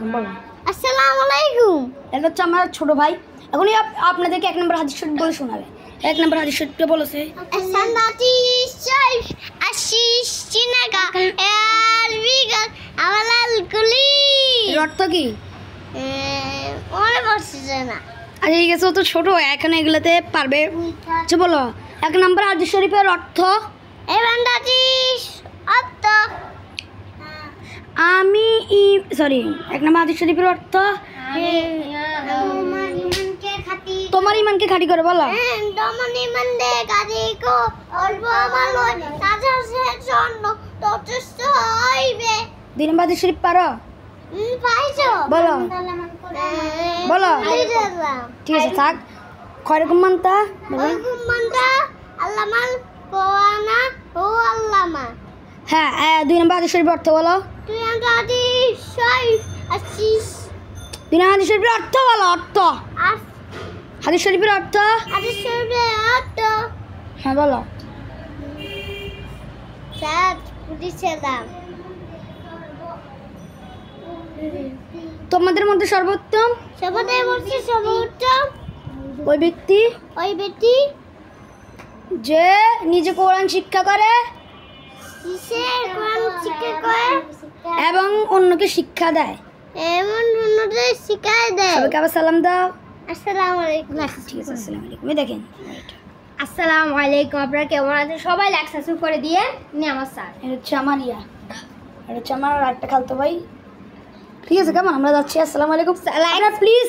বলো। আসসালামু আলাইকুম। এটা হচ্ছে আমার ছোট ভাই। এখনই আপনাদেরকে 1 নম্বর হাদিস শরীফ বলে শোনাবে। 1 নম্বর হাদিস শরীফটা বলেছে সান্দাতি শরীফ আশিস চিনাকা এর বিগাল আমালাল কুলি। এর অর্থ কি? মনে পড়ছে না। আচ্ছা ঠিক আছে, ও তো ছোট, এখন এগুলোতে পারবে। আচ্ছা বলো 1 নম্বর হাদিস শরীফের অর্থ। সান্দাতি অর্থ আমি সরি 1 নম্বর হাদিস শরীফের অর্থ তোমার ইমানকে খাঁটি করে বলো। তোমার ইমান দে কাজে কো অল্প আমার লয় তাজার জন্য যথেষ্ট হইবে। 2 নম্বর হাদিস শরীফ পারো? পাইছো বলো বলো। ঠিক আছে থাক। খয়রকুম মানতা বলো। মানতা আল্লামাল কোয়ানা ও আল্লামা। হ্যাঁ 2 নম্বর হাদিস শরীফের অর্থ বলো। তুই আদি শরীফ আসিস 2 নম্বর হাদিস শরীফের অর্থ বলো। অর্থ হাদিস শরীফের অর্থ। আদি শরীফের অর্থ হ্যাঁ বলো। সাত পুলিশেরাম তোমাদের মধ্যে সর্বোত্তম সবাই বলছে সর্বোত্তম ওই ব্যক্তি যে নিজে কোরআন শিক্ষা করে এবং অন্যকে শিক্ষা দেয়। এমন অন্যদের শিখায় দেয়। সবাইকে আবার সালাম দাও। আসসালামু আলাইকুম। ঠিক আছে আসসালামু আলাইকুম। এই দেখেন আসসালামু আলাইকুম। আপনারা কেমন আছেন? সবাই লাইক সাবস্ক্রাইব করে দিয়ে নি আমার স্যার। এটা হচ্ছে আমার এটা হচ্ছে আমার আরেকটা খালতো ভাই। ঠিক আছে কেমন, আমরা যাচ্ছি। আসসালামু আলাইকুম। প্লিজ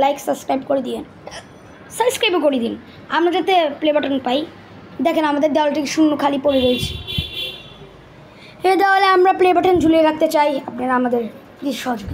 লাইক সাবস্ক্রাইব করে দিন, সাবস্ক্রাইবও করে দিন, আমরা যাতে প্লে বাটন পাই। দেখেন আমাদের দেওয়ালটি শূন্য খালি পড়ে রয়েছে। এই দেওয়ালে আমরা প্লে বাটন ঝুলিয়ে রাখতে চাই, আপনারা আমাদের প্লিজ সহযোগিতা